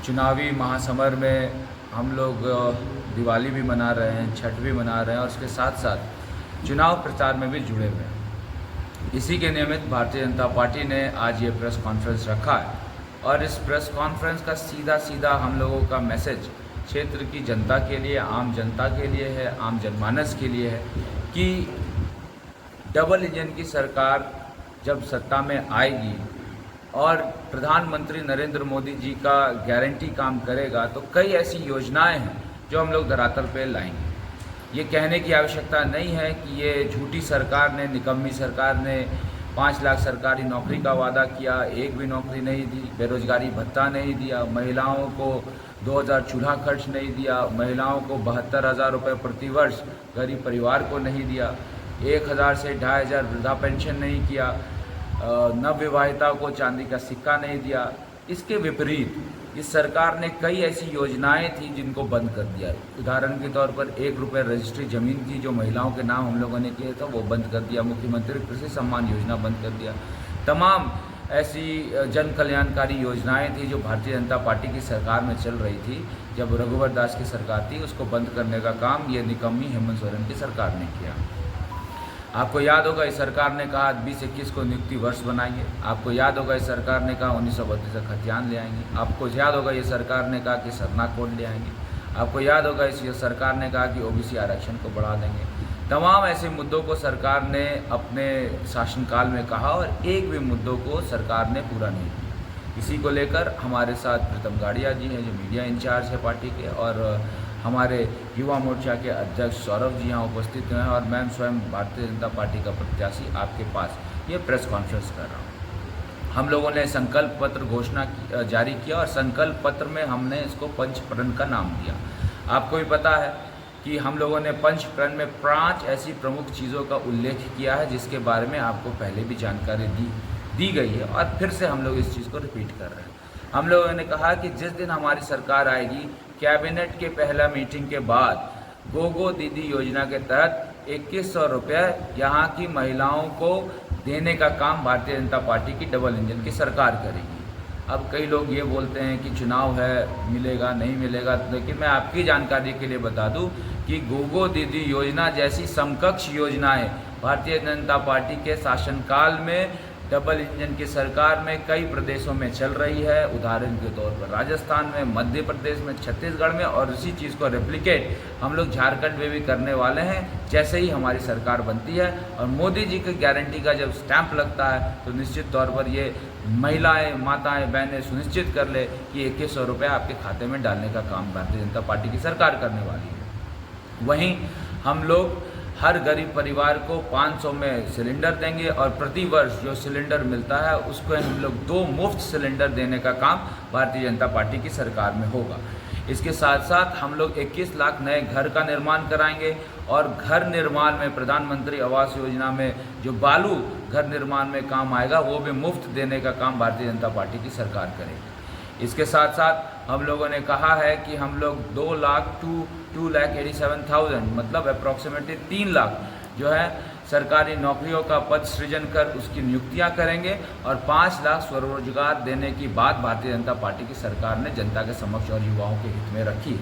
चुनावी महासमर में हम लोग दिवाली भी मना रहे हैं, छठ भी मना रहे हैं और उसके साथ साथ चुनाव प्रचार में भी जुड़े हुए हैं। इसी के निमित्त भारतीय जनता पार्टी ने आज ये प्रेस कॉन्फ्रेंस रखा है और इस प्रेस कॉन्फ्रेंस का सीधा हम लोगों का मैसेज क्षेत्र की जनता के लिए, आम जनता के लिए है, आम जनमानस के लिए है कि डबल इंजन की सरकार जब सत्ता में आएगी और प्रधानमंत्री नरेंद्र मोदी जी का गारंटी काम करेगा तो कई ऐसी योजनाएं हैं जो हम लोग धरातल पे लाएंगे। ये कहने की आवश्यकता नहीं है कि ये झूठी सरकार ने, निकम्मी सरकार ने 5 लाख सरकारी नौकरी का वादा किया, एक भी नौकरी नहीं दी, बेरोजगारी भत्ता नहीं दिया, महिलाओं को 2000 चूल्हा खर्च नहीं दिया, महिलाओं को 72,000 रुपये प्रति वर्ष गरीब परिवार को नहीं दिया, 1000 से 2500 वृद्धा पेंशन नहीं किया, नवविवाहिता को चांदी का सिक्का नहीं दिया। इसके विपरीत इस सरकार ने कई ऐसी योजनाएं थी जिनको बंद कर दिया। उदाहरण के तौर पर 1 रुपये रजिस्ट्री ज़मीन की जो महिलाओं के नाम हम लोगों ने किए था वो बंद कर दिया। मुख्यमंत्री कृषि सम्मान योजना बंद कर दिया। तमाम ऐसी जन कल्याणकारी योजनाएं थी जो भारतीय जनता पार्टी की सरकार में चल रही थी, जब रघुवर दास की सरकार थी, उसको बंद करने का काम ये निकम्मी हेमंत सोरेन की सरकार ने किया। आपको याद होगा इस सरकार ने कहा 2021 को नियुक्ति वर्ष बनाएंगे। आपको याद होगा इस सरकार ने कहा 1932 का खतियान ले आएंगे। आपको याद होगा ये सरकार ने कहा कि सरना कोड ले आएंगे। आपको याद होगा इस सरकार ने कहा कि ओबीसी आरक्षण को बढ़ा देंगे। तमाम ऐसे मुद्दों को सरकार ने अपने शासनकाल में कहा और एक भी मुद्दों को सरकार ने पूरा नहीं किया। इसी को लेकर हमारे साथ प्रीतम गाड़िया जी हैं जो मीडिया इंचार्ज है पार्टी के, और हमारे युवा मोर्चा के अध्यक्ष सौरभ जी यहाँ उपस्थित हैं, और मैं स्वयं भारतीय जनता पार्टी का प्रत्याशी आपके पास ये प्रेस कॉन्फ्रेंस कर रहा हूँ। हम लोगों ने संकल्प पत्र घोषणा जारी किया और संकल्प पत्र में हमने इसको पंचप्रण का नाम दिया। आपको भी पता है कि हम लोगों ने पंचप्रण में 5 ऐसी प्रमुख चीज़ों का उल्लेख किया है जिसके बारे में आपको पहले भी जानकारी दी गई है और फिर से हम लोग इस चीज़ को रिपीट कर रहे हैं। हम लोगों ने कहा कि जिस दिन हमारी सरकार आएगी, कैबिनेट के पहला मीटिंग के बाद गोगो दीदी योजना के तहत 2100 रुपये यहाँ की महिलाओं को देने का काम भारतीय जनता पार्टी की डबल इंजन की सरकार करेगी। अब कई लोग ये बोलते हैं कि चुनाव है, मिलेगा नहीं मिलेगा, लेकिन मैं आपकी जानकारी के लिए बता दूं कि गोगो दीदी योजना जैसी समकक्ष योजनाएं भारतीय जनता पार्टी के शासनकाल में डबल इंजन की सरकार में कई प्रदेशों में चल रही है। उदाहरण के तौर पर राजस्थान में, मध्य प्रदेश में, छत्तीसगढ़ में, और इसी चीज़ को रेप्लिकेट हम लोग झारखंड में भी करने वाले हैं जैसे ही हमारी सरकार बनती है। और मोदी जी की गारंटी का जब स्टैंप लगता है तो निश्चित तौर पर ये महिलाएं, माताएं, बहनें सुनिश्चित कर ले कि 2100 रुपये आपके खाते में डालने का काम भारतीय जनता पार्टी की सरकार करने वाली है। वहीं हम लोग हर गरीब परिवार को 500 में सिलेंडर देंगे और प्रति वर्ष जो सिलेंडर मिलता है उसको हम लोग 2 मुफ्त सिलेंडर देने का काम भारतीय जनता पार्टी की सरकार में होगा। इसके साथ साथ हम लोग 21 लाख नए घर का निर्माण कराएंगे और घर निर्माण में प्रधानमंत्री आवास योजना में जो बालू घर निर्माण में काम आएगा वो भी मुफ्त देने का काम भारतीय जनता पार्टी की सरकार करेगी। इसके साथ साथ हम लोगों ने कहा है कि हम लोग 2,87,000 मतलब अप्रॉक्सीमेटली 3 लाख जो है सरकारी नौकरियों का पद सृजन कर उसकी नियुक्तियां करेंगे और 5 लाख स्वरोजगार देने की बात भारतीय जनता पार्टी की सरकार ने जनता के समक्ष और युवाओं के हित में रखी है।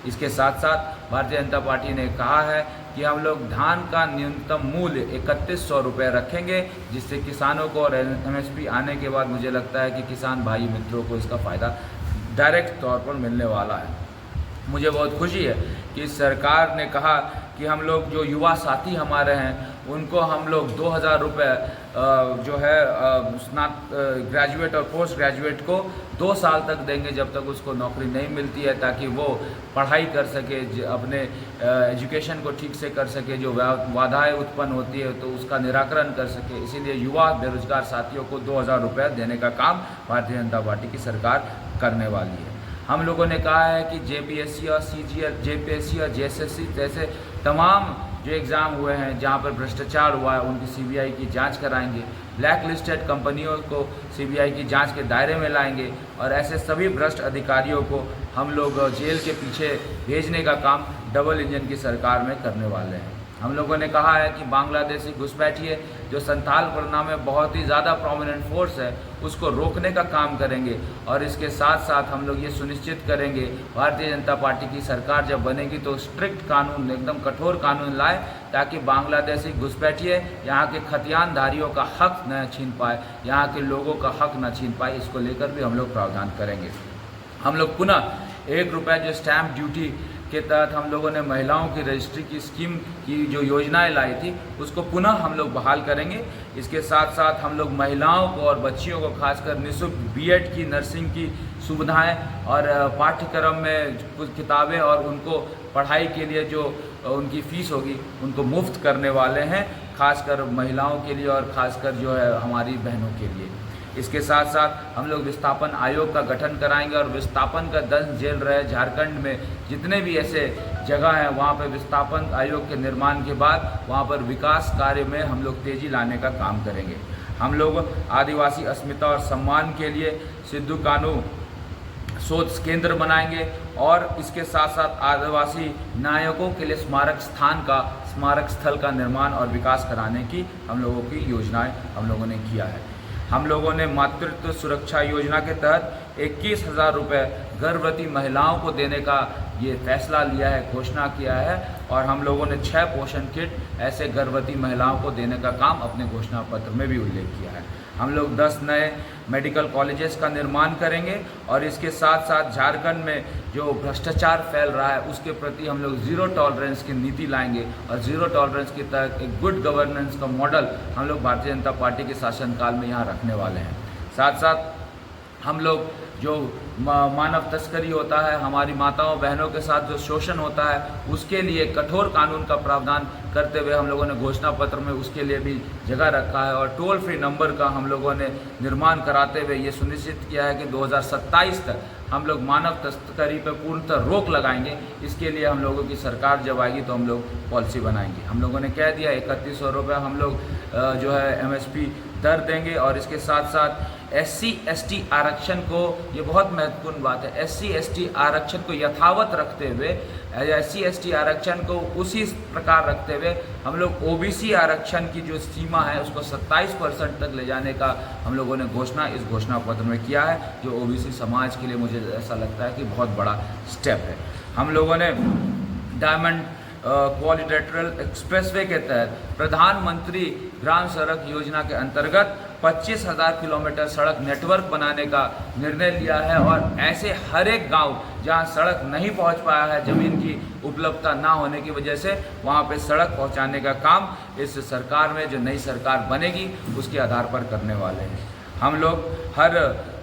इसके साथ साथ भारतीय जनता पार्टी ने कहा है कि हम लोग धान का न्यूनतम मूल्य 3100 रुपये रखेंगे, जिससे किसानों को और MSP आने के बाद मुझे लगता है कि किसान भाई मित्रों को इसका फ़ायदा डायरेक्ट तौर पर मिलने वाला है। मुझे बहुत खुशी है कि सरकार ने कहा कि हम लोग जो युवा साथी हमारे हैं उनको हम लोग 2000 रुपये जो है ग्रेजुएट और पोस्ट ग्रेजुएट को 2 साल तक देंगे जब तक उसको नौकरी नहीं मिलती है, ताकि वो पढ़ाई कर सके, अपने एजुकेशन को ठीक से कर सके, जो बाधाएं उत्पन्न होती है तो उसका निराकरण कर सके। इसीलिए युवा बेरोजगार साथियों को 2000 रुपये देने का काम भारतीय जनता पार्टी की सरकार करने वाली है। हम लोगों ने कहा है कि JPSC और CGL, JPSC और JSSC जैसे तमाम जो एग्ज़ाम हुए हैं जहां पर भ्रष्टाचार हुआ है उनकी CBI की जांच कराएंगे, ब्लैक लिस्टेड कंपनियों को CBI की जांच के दायरे में लाएंगे और ऐसे सभी भ्रष्ट अधिकारियों को हम लोग जेल के पीछे भेजने का काम डबल इंजन की सरकार में करने वाले हैं। हम लोगों ने कहा है कि बांग्लादेशी घुसपैठिए जो संथाल परगना में बहुत ही ज़्यादा प्रोमिनेंट फोर्स है उसको रोकने का काम करेंगे। और इसके साथ साथ हम लोग ये सुनिश्चित करेंगे भारतीय जनता पार्टी की सरकार जब बनेगी तो स्ट्रिक्ट कानून, एकदम कठोर कानून लाए ताकि बांग्लादेशी घुसपैठिए यहाँ के खतियानधारियों का हक न छीन पाए, यहाँ के लोगों का हक न छीन पाए। इसको लेकर भी हम लोग प्रावधान करेंगे। हम लोग पुनः ₹1 जो स्टैंप ड्यूटी के तहत हम लोगों ने महिलाओं की रजिस्ट्री की स्कीम की जो योजनाएं लाई थी उसको पुनः हम लोग बहाल करेंगे। इसके साथ साथ हम लोग महिलाओं को और बच्चियों को खासकर निःशुल्क बीएड की, नर्सिंग की सुविधाएं और पाठ्यक्रम में कुछ किताबें और उनको पढ़ाई के लिए जो उनकी फ़ीस होगी उनको मुफ्त करने वाले हैं, खासकर महिलाओं के लिए और खासकर जो है हमारी बहनों के लिए। इसके साथ साथ हम लोग विस्थापन आयोग का गठन कराएंगे और विस्थापन का दंश झेल रहे झारखंड में जितने भी ऐसे जगह हैं वहाँ पर विस्थापन आयोग के निर्माण के बाद वहाँ पर विकास कार्य में हम लोग तेज़ी लाने का काम करेंगे। हम लोग आदिवासी अस्मिता और सम्मान के लिए सिद्धू कान्हू शोध केंद्र बनाएंगे और इसके साथ साथ आदिवासी नायकों के लिए स्मारक स्थल का निर्माण और विकास कराने की हम लोगों की योजनाएं हम लोगों ने किया है। हम लोगों ने मातृत्व सुरक्षा योजना के तहत 21,000 रुपये गर्भवती महिलाओं को देने का ये फैसला लिया है, घोषणा किया है। और हम लोगों ने 6 पोषण किट ऐसे गर्भवती महिलाओं को देने का काम अपने घोषणा पत्र में भी उल्लेख किया है। हम लोग 10 नए मेडिकल कॉलेजेस का निर्माण करेंगे और इसके साथ साथ झारखंड में जो भ्रष्टाचार फैल रहा है उसके प्रति हम लोग ज़ीरो टॉलरेंस की नीति लाएंगे और ज़ीरो टॉलरेंस के तहत एक गुड गवर्नेंस का मॉडल हम लोग भारतीय जनता पार्टी के शासनकाल में यहाँ रखने वाले हैं। साथ साथ हम लोग जो मानव तस्करी होता है, हमारी माताओं बहनों के साथ जो शोषण होता है उसके लिए कठोर कानून का प्रावधान करते हुए हम लोगों ने घोषणा पत्र में उसके लिए भी जगह रखा है। और टोल फ्री नंबर का हम लोगों ने निर्माण कराते हुए ये सुनिश्चित किया है कि 2027 तक हम लोग मानव तस्करी पर पूर्णतः रोक लगाएंगे। इसके लिए हम लोगों की सरकार जब आएगी तो हम लोग पॉलिसी बनाएंगे। हम लोगों ने कह दिया 3100 रुपये हम लोग जो है MSP दर देंगे। और इसके साथ साथ SC/ST आरक्षण को, ये बहुत महत्वपूर्ण बात है, SC/ST आरक्षण को यथावत रखते हुए, SC/ST आरक्षण को उसी प्रकार रखते हुए हम लोग OBC आरक्षण की जो सीमा है उसको 27% तक ले जाने का हम लोगों ने इस घोषणा पत्र में किया है, जो OBC समाज के लिए मुझे ऐसा लगता है कि बहुत बड़ा स्टेप है। हम लोगों ने डायमंड क्वाड्रिलेटरल एक्सप्रेसवे के तहत प्रधानमंत्री ग्राम सड़क योजना के अंतर्गत 25,000 किलोमीटर सड़क नेटवर्क बनाने का निर्णय लिया है। और ऐसे हर एक गांव जहां सड़क नहीं पहुंच पाया है, ज़मीन की उपलब्धता ना होने की वजह से, वहां पे सड़क पहुंचाने का काम इस सरकार में, जो नई सरकार बनेगी उसके आधार पर करने वाले हैं। हम लोग हर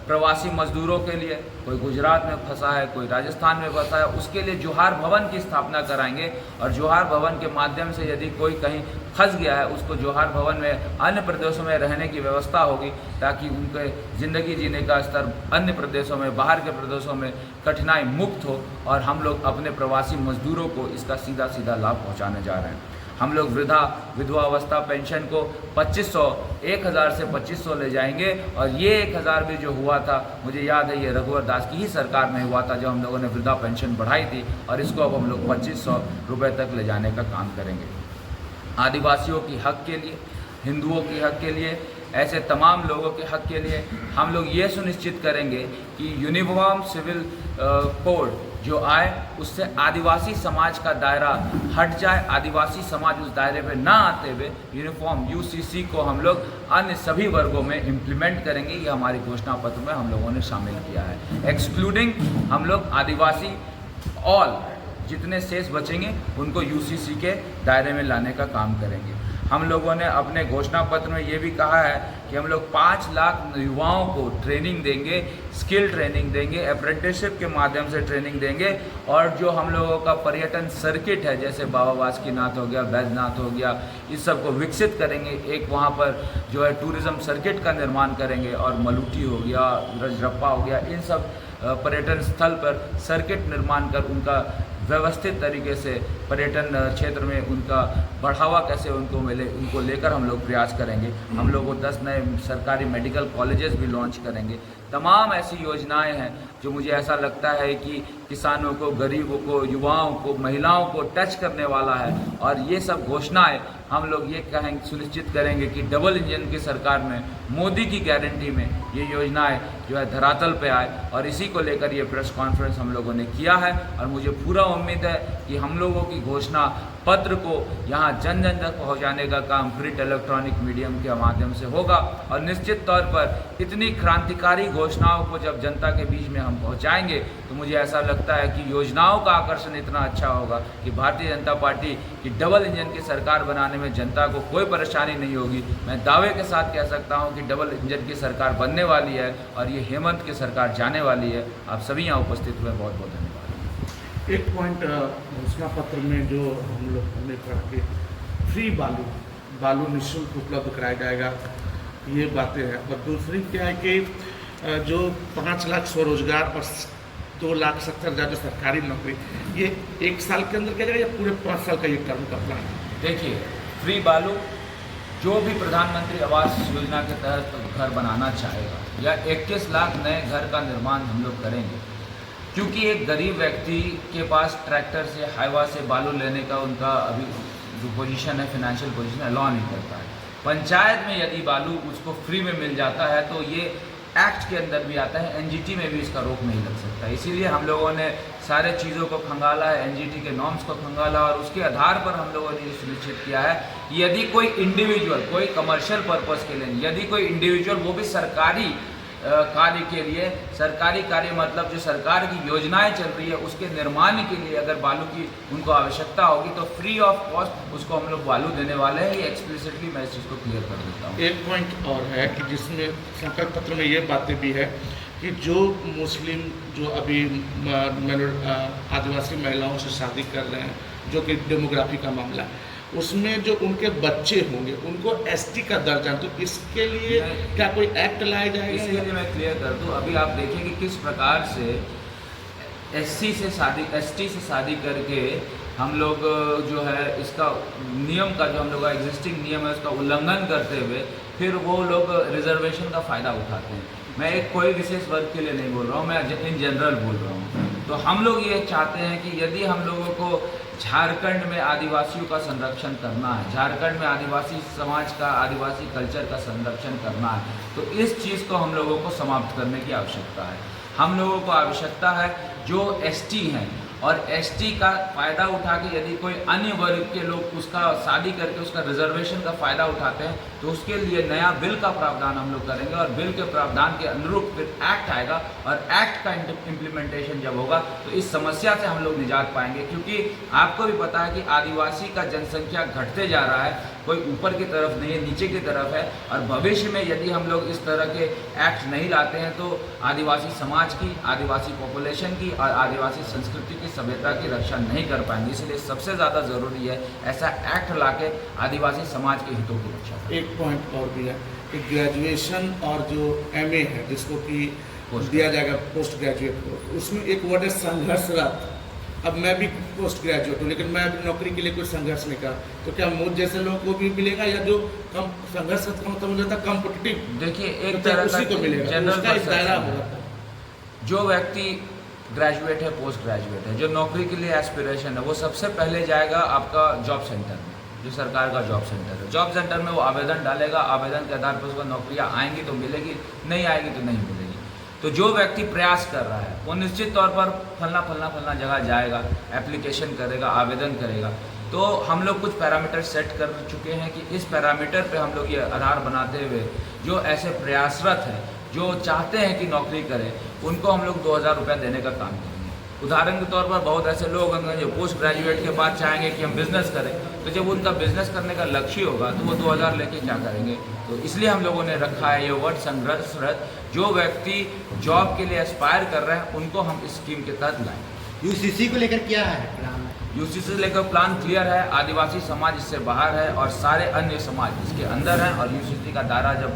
प्रवासी मजदूरों के लिए, कोई गुजरात में फंसा है, कोई राजस्थान में फंसा है, उसके लिए जोहार भवन की स्थापना कराएंगे। और जोहार भवन के माध्यम से यदि कोई कहीं फंस गया है उसको जोहार भवन में अन्य प्रदेशों में रहने की व्यवस्था होगी, ताकि उनके ज़िंदगी जीने का स्तर अन्य प्रदेशों में, बाहर के प्रदेशों में कठिनाई मुक्त हो। और हम लोग अपने प्रवासी मजदूरों को इसका सीधा सीधा लाभ पहुँचाने जा रहे हैं। हम लोग विधवावस्था पेंशन को 1,000 से 2,500 ले जाएंगे। और ये 1,000 भी जो हुआ था, मुझे याद है ये रघुवर दास की ही सरकार में हुआ था जब हम लोगों ने वृद्धा पेंशन बढ़ाई थी, और इसको अब हम लोग 2,500 रुपये तक ले जाने का काम करेंगे। आदिवासियों की हक के लिए, हिंदुओं के हक के लिए, ऐसे तमाम लोगों के हक के लिए हम लोग ये सुनिश्चित करेंगे कि यूनिफॉर्म सिविल कोड जो आए उससे आदिवासी समाज का दायरा हट जाए, आदिवासी समाज उस दायरे पे ना आते हुए यूनिफॉर्म UCC को हम लोग अन्य सभी वर्गों में इम्प्लीमेंट करेंगे। ये हमारी घोषणा पत्र में हम लोगों ने शामिल किया है। एक्सक्लूडिंग हम लोग आदिवासी ऑल जितने शेष बचेंगे उनको UCC के दायरे में लाने का काम करेंगे। हम लोगों ने अपने घोषणा पत्र में ये भी कहा है कि हम लोग 5 लाख युवाओं को ट्रेनिंग देंगे, स्किल ट्रेनिंग देंगे, अप्रेंटिसशिप के माध्यम से ट्रेनिंग देंगे। और जो हम लोगों का पर्यटन सर्किट है, जैसे बाबा बासुकीनाथ हो गया, बैजनाथ हो गया, इस सब को विकसित करेंगे। एक वहाँ पर जो है टूरिज़्म सर्किट का निर्माण करेंगे। और मलूटी हो गया, रजरप्पा हो गया, इन सब पर्यटन स्थल पर सर्किट निर्माण कर उनका व्यवस्थित तरीके से पर्यटन क्षेत्र में उनका बढ़ावा कैसे उनको मिले, उनको लेकर हम लोग प्रयास करेंगे। हम लोग 10 नए सरकारी मेडिकल कॉलेजेस भी लॉन्च करेंगे। तमाम ऐसी योजनाएं हैं जो मुझे ऐसा लगता है कि किसानों को, गरीबों को, युवाओं को, महिलाओं को टच करने वाला है। और ये सब घोषणाएं हम लोग ये कहेंगे, सुनिश्चित करेंगे कि डबल इंजन की सरकार में, मोदी की गारंटी में ये योजनाएं जो है धरातल पे आए। और इसी को लेकर ये प्रेस कॉन्फ्रेंस हम लोगों ने किया है। और मुझे पूरा उम्मीद है कि हम लोगों की घोषणा पत्र को यहाँ जन जन तक पहुँचाने का काम प्रिंट इलेक्ट्रॉनिक मीडियम के माध्यम से होगा। और निश्चित तौर पर इतनी क्रांतिकारी घोषणाओं को जब जनता के बीच में हम पहुँचाएंगे तो मुझे ऐसा लगता है कि योजनाओं का आकर्षण इतना अच्छा होगा कि भारतीय जनता पार्टी की डबल इंजन की सरकार बनाने में जनता को कोई परेशानी नहीं होगी। मैं दावे के साथ कह सकता हूँ कि डबल इंजन की सरकार बनने वाली है और ये हेमंत की सरकार जाने वाली है। आप सभी यहाँ उपस्थित हुए बहुत बहुत धन्यवाद। एक पॉइंट घोषणा पत्र में जो हम लोग ने पढ़ा कि फ्री बालू निःशुल्क उपलब्ध कराया जाएगा, ये बातें हैं। और दूसरी क्या है कि जो 5 लाख स्वरोजगार और 2,70,000 जो सरकारी नौकरी, ये 1 साल के अंदर किया जाएगा या पूरे 5 साल का ये टर्म का प्लान है? देखिए, फ्री बालू जो भी प्रधानमंत्री आवास योजना के तहत घर बनाना चाहेगा या 21 लाख नए घर का निर्माण हम लोग करेंगे, क्योंकि एक गरीब व्यक्ति के पास ट्रैक्टर से, हाईवा से बालू लेने का उनका अभी जो पोजीशन है, फाइनेंशियल पोजीशन अलाउ नहीं करता है। पंचायत में यदि बालू उसको फ्री में मिल जाता है तो ये एक्ट के अंदर भी आता है, एनजीटी में भी इसका रोक नहीं लग सकता। इसीलिए हम लोगों ने सारे चीज़ों को खंगाला है, एनजीटी के नॉर्म्स को खंगाला, और उसके आधार पर हम लोगों ने ये सुनिश्चित किया है कि यदि कोई इंडिविजुअल, कोई कमर्शियल पर्पस के लिए, यदि कोई इंडिविजुअल, वो भी सरकारी कार्य के लिए, सरकारी कार्य मतलब जो सरकार की योजनाएं चल रही है उसके निर्माण के लिए अगर बालू की उनको आवश्यकता होगी तो फ्री ऑफ कॉस्ट उसको हम लोग बालू देने वाले हैं। ये एक्सप्लिसिटली मैं इस चीज़ को क्लियर कर देता हूँ। एक पॉइंट और है कि जिसमें संकल्प पत्र में ये बातें भी है कि जो मुस्लिम जो अभी आदिवासी महिलाओं से शादी कर रहे हैं, जो कि डेमोग्राफी का मामला है, उसमें जो उनके बच्चे होंगे उनको एसटी का दर्जा, तो इसके लिए क्या कोई एक्ट लाया जाएगा? इसके लिए मैं क्लियर कर दूं, अभी आप देखिए कि किस प्रकार से एसटी से शादी करके हम लोग जो है इसका नियम का, जो हम लोग का एग्जिस्टिंग नियम है उसका उल्लंघन करते हुए फिर वो लोग रिजर्वेशन का फ़ायदा उठाते हैं। मैं एक कोई विशेष वर्ग के लिए नहीं बोल रहा हूँ, मैं इन जनरल बोल रहा हूँ। तो हम लोग ये चाहते हैं कि यदि हम लोगों को झारखंड में आदिवासियों का संरक्षण करना है, झारखंड में आदिवासी समाज का, आदिवासी कल्चर का संरक्षण करना है, तो इस चीज़ को हम लोगों को समाप्त करने की आवश्यकता है। हम लोगों को आवश्यकता है जो एसटी हैं और एसटी का फ़ायदा उठा के यदि कोई अन्य वर्ग के लोग उसका शादी करके उसका रिजर्वेशन का फ़ायदा उठाते हैं तो उसके लिए नया बिल का प्रावधान हम लोग करेंगे और बिल के प्रावधान के अनुरूप फिर एक्ट आएगा और एक्ट का इम्प्लीमेंटेशन जब होगा तो इस समस्या से हम लोग निजात पाएंगे। क्योंकि आपको भी पता है कि आदिवासी का जनसंख्या घटते जा रहा है, कोई ऊपर की तरफ नहीं है, नीचे की तरफ है। और भविष्य में यदि हम लोग इस तरह के एक्ट नहीं लाते हैं तो आदिवासी समाज की, आदिवासी पॉपुलेशन की और आदिवासी संस्कृति की, सभ्यता की रक्षा नहीं कर पाएंगे। इसलिए सबसे ज़्यादा ज़रूरी है ऐसा एक्ट लाके आदिवासी समाज के हितों की रक्षा। एक पॉइंट और भी है कि ग्रेजुएशन और जो एमए है जिसको कि दिया जाएगा पोस्ट ग्रेजुएट को, उसमें एक वर्ड है संघर्षरत। अब मैं भी पोस्ट ग्रेजुएट हूँ लेकिन मैं अभी नौकरी के लिए कोई संघर्ष नहीं कर, तो क्या मुझ जैसे लोगों को भी मिलेगा या जो कम संघर्ष का मतलब मुझे था कॉम्पिटिटिव, देखिए एक तो तरह उसी को मिलेगा, उसका एक दायरा होगा। जो व्यक्ति ग्रेजुएट है, पोस्ट ग्रेजुएट है, जो नौकरी के लिए एस्पिरेशन है, वो सबसे पहले जाएगा आपका जॉब सेंटर में, जो सरकार का जॉब सेंटर है। जॉब सेंटर में वो आवेदन डालेगा, आवेदन के आधार पर उसको नौकरियाँ आएंगी तो मिलेगी, नहीं आएगी तो नहीं मिलेगी। तो जो व्यक्ति प्रयास कर रहा है वो निश्चित तौर पर फलना जगह जाएगा, एप्लीकेशन करेगा, आवेदन करेगा। तो हम लोग कुछ पैरामीटर सेट कर चुके हैं कि इस पैरामीटर पे हम लोग ये आधार बनाते हुए जो ऐसे प्रयासरत हैं, जो चाहते हैं कि नौकरी करें, उनको हम लोग 2,000 रुपये देने का काम करेंगे। उदाहरण के तौर पर बहुत ऐसे लोग होंगे जो पोस्ट ग्रेजुएट के बाद चाहेंगे कि हम बिज़नेस करें, तो जब उनका बिज़नेस करने का लक्ष्य होगा तो वो 2,000 लेके क्या करेंगे। तो इसलिए हम लोगों ने रखा है ये वर्ड संघर्षरत। जो व्यक्ति जॉब के लिए एस्पायर कर रहे हैं उनको हम इस स्कीम के तहत लाएंगे। यूसीसी को लेकर क्या है प्लान? यूसीसी से लेकर प्लान क्लियर है। आदिवासी समाज इससे बाहर है और सारे अन्य समाज इसके अंदर हैं और यूसीसी का दायरा जब